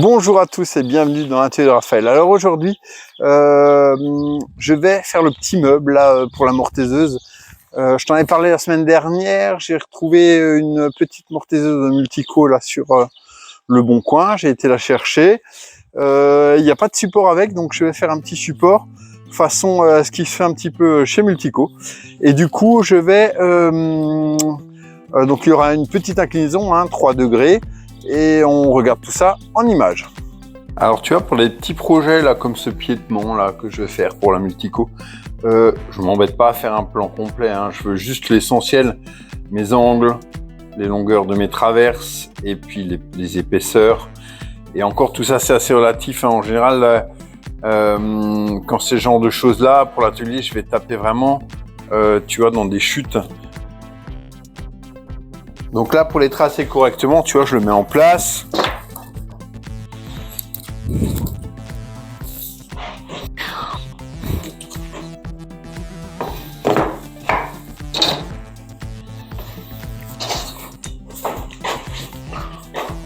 Bonjour à tous et bienvenue dans l'atelier de Raphaël. Alors aujourd'hui, je vais faire le petit meuble là pour la mortaiseuse. Je t'en ai parlé la semaine dernière. J'ai retrouvé une petite mortaiseuse multico là sur le Bon Coin. J'ai été la chercher. Il n'y a pas de support avec, donc je vais faire un petit support façon ce qui se fait un petit peu chez Multico. Et du coup, je vais donc il y aura une petite inclinaison, 3 degrés. Et on regarde tout ça en images. Alors tu vois, pour les petits projets là, comme ce piétement là que je vais faire pour la Multico, je m'embête pas à faire un plan complet, hein. Je veux juste l'essentiel, mes angles, les longueurs de mes traverses et puis les épaisseurs. Et encore tout ça c'est assez relatif, hein. En général, quand c'est ce genre de choses là, pour l'atelier, je vais taper vraiment, tu vois, dans des chutes. Donc là, pour les tracer correctement, tu vois, je le mets en place.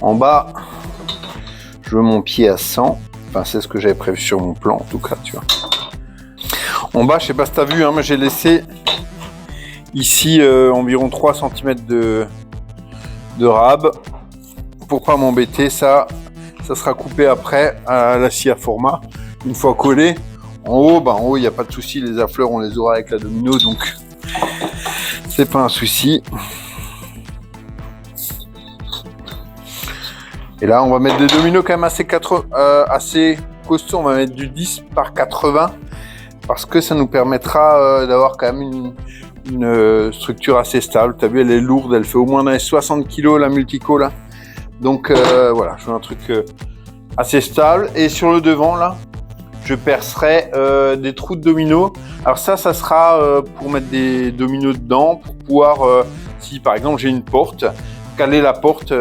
En bas, je veux mon pied à 100. Enfin, c'est ce que j'avais prévu sur mon plan, en tout cas, tu vois. En bas, je sais pas si tu as vu, hein, mais j'ai laissé ici environ 3 cm de rab. Pour pas m'embêter, ça sera coupé après à la scie à format. Une fois collé, en haut, il n'y a pas de souci, les affleurs, on les aura avec la domino, donc c'est pas un souci. Et là, on va mettre des dominos quand même assez costauds. On va mettre du 10 par 80 parce que ça nous permettra d'avoir quand même une structure assez stable. Tu as vu, elle est lourde, elle fait au moins dans les 60 kg la Multico là. Donc voilà, je veux un truc assez stable. Et sur le devant là, je percerai des trous de dominos. Alors ça sera pour mettre des dominos dedans, pour pouvoir, si par exemple j'ai une porte, caler la porte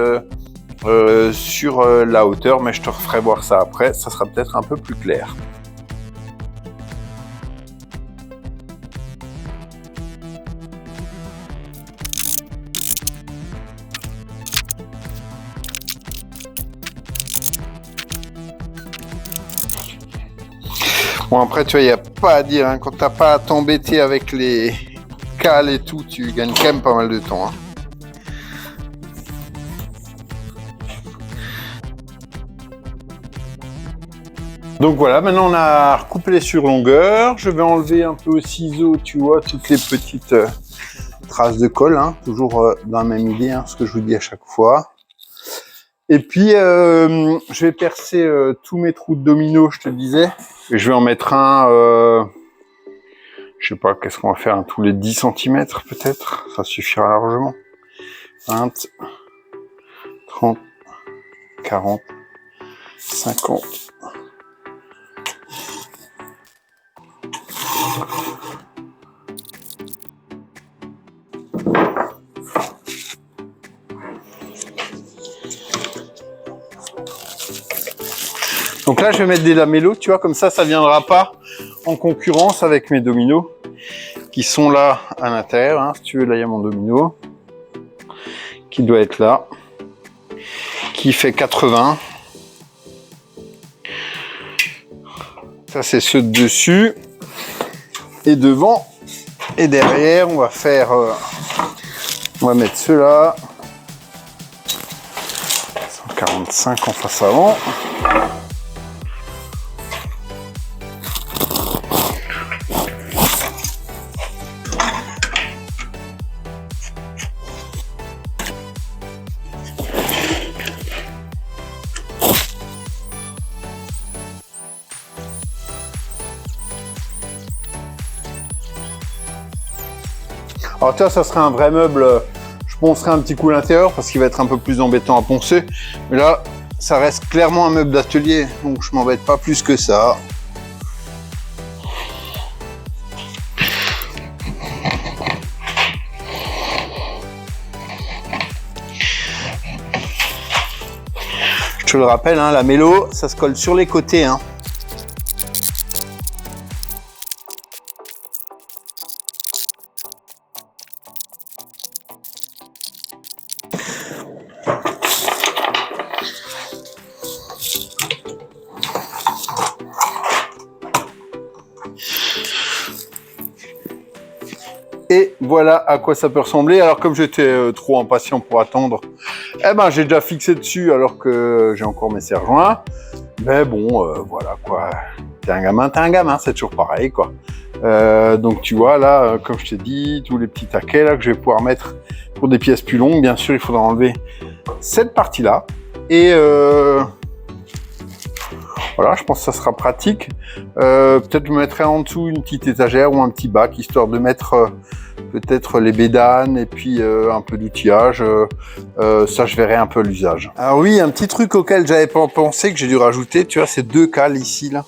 sur la hauteur, mais je te referai voir ça après, ça sera peut-être un peu plus clair. Bon, après tu vois, il n'y a pas à dire, hein, quand t'as pas à t'embêter avec les cales et tout, tu gagnes quand même pas mal de temps, hein. Donc voilà, maintenant on a recoupé les surlongueurs. Je vais enlever un peu au ciseau, tu vois, toutes les petites traces de colle, hein, toujours dans la même idée, hein, ce que je vous dis à chaque fois. Et puis je vais percer tous mes trous de domino, je te disais. Et je vais en mettre un, je sais pas, qu'est-ce qu'on va faire, tous les 10 cm peut-être, ça suffira largement. 20, 30, 40, 50. Donc là, je vais mettre des lamellos, tu vois, comme ça viendra pas en concurrence avec mes dominos qui sont là à l'intérieur, hein. Si tu veux, là, il y a mon domino qui doit être là, qui fait 80. Ça, c'est ceux de dessus. Et devant et derrière, on va faire... on va mettre ceux-là. 145 en face avant. Alors tu vois, ça serait un vrai meuble, je poncerai un petit coup à l'intérieur parce qu'il va être un peu plus embêtant à poncer. Mais là, ça reste clairement un meuble d'atelier, donc je m'embête pas plus que ça. Je te le rappelle, hein, la mélo, ça se colle sur les côtés, hein. Et voilà à quoi ça peut ressembler. Alors comme j'étais trop impatient pour attendre, eh ben j'ai déjà fixé dessus alors que j'ai encore mes serre-joints. Mais bon, voilà quoi. T'es un gamin, c'est toujours pareil quoi. Donc tu vois là, comme je t'ai dit, tous les petits taquets là que je vais pouvoir mettre pour des pièces plus longues. Bien sûr, il faudra enlever cette partie-là. Et voilà, je pense que ça sera pratique. Peut-être je mettrai en dessous une petite étagère ou un petit bac, histoire de mettre peut-être les bédanes et puis un peu d'outillage. Ça, je verrai un peu l'usage. Alors oui, un petit truc auquel j'avais pas pensé, que j'ai dû rajouter, tu vois, ces deux cales ici, là,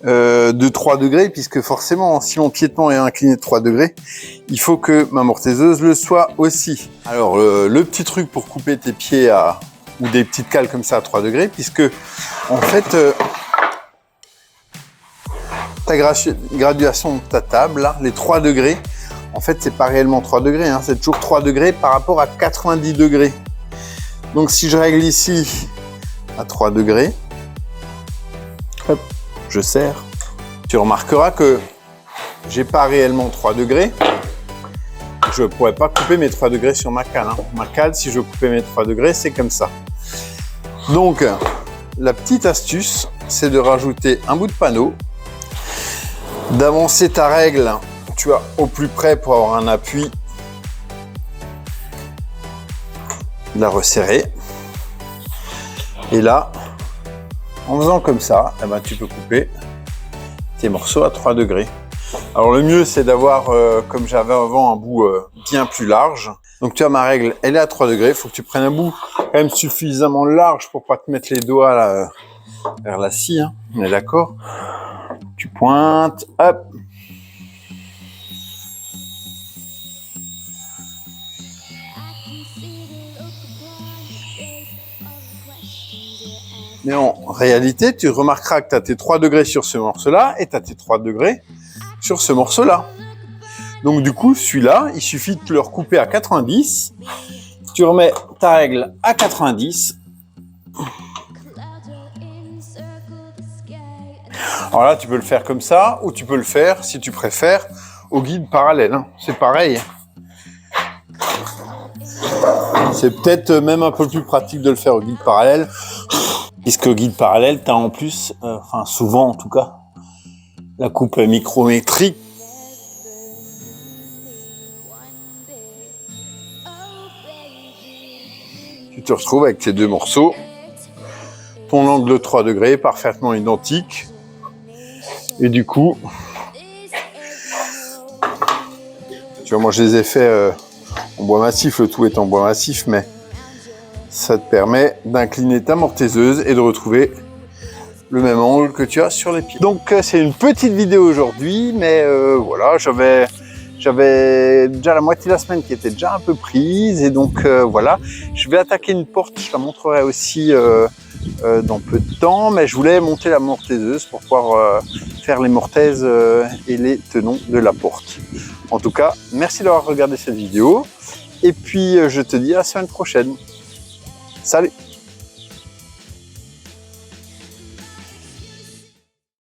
de 3 degrés, puisque forcément, si mon piétement est incliné de 3 degrés, il faut que ma mortaiseuse le soit aussi. Alors, le petit truc pour couper tes pieds ou des petites cales comme ça à 3 degrés, puisque en fait, ta graduation de ta table, là, les 3 degrés, en fait, c'est pas réellement 3 degrés, hein, c'est toujours 3 degrés par rapport à 90 degrés. Donc, si je règle ici à 3 degrés, hop, je serre, tu remarqueras que j'ai pas réellement 3 degrés. Je ne pourrais pas couper mes 3 degrés sur ma cale. Hein. Ma cale, si je coupais mes 3 degrés, c'est comme ça. Donc, la petite astuce, c'est de rajouter un bout de panneau, d'avancer ta règle, tu vois, au plus près pour avoir un appui, de la resserrer. Et là, en faisant comme ça, eh ben, tu peux couper tes morceaux à 3 degrés. Alors le mieux, c'est d'avoir, comme j'avais avant, un bout bien plus large. Donc tu vois, ma règle, elle est à 3 degrés. Il faut que tu prennes un bout quand même suffisamment large pour pas te mettre les doigts là, vers la scie. Hein. On est d'accord? Tu pointes, hop. Mais en réalité, tu remarqueras que tu as tes 3 degrés sur ce morceau-là et tu as tes 3 degrés sur ce morceau-là. Donc du coup, celui-là, il suffit de le recouper à 90. Tu remets ta règle à 90. Alors là, tu peux le faire comme ça, ou tu peux le faire, si tu préfères, au guide parallèle. Hein. C'est pareil. C'est peut-être même un peu plus pratique de le faire au guide parallèle. Puisque au guide parallèle, tu as en plus, enfin souvent en tout cas, la coupe micrométrique. Tu te retrouves avec tes deux morceaux, ton angle de 3 degrés parfaitement identique. Et du coup, tu vois, moi je les ai fait en bois massif, le tout est en bois massif, mais ça te permet d'incliner ta mortaiseuse et de retrouver le même angle que tu as sur les pieds. Donc c'est une petite vidéo aujourd'hui, mais voilà, j'avais déjà la moitié de la semaine qui était déjà un peu prise, et donc voilà, je vais attaquer une porte, je la montrerai aussi dans peu de temps, mais je voulais monter la mortaiseuse pour pouvoir faire les mortaises et les tenons de la porte. En tout cas, merci d'avoir regardé cette vidéo, et puis je te dis à la semaine prochaine. Salut!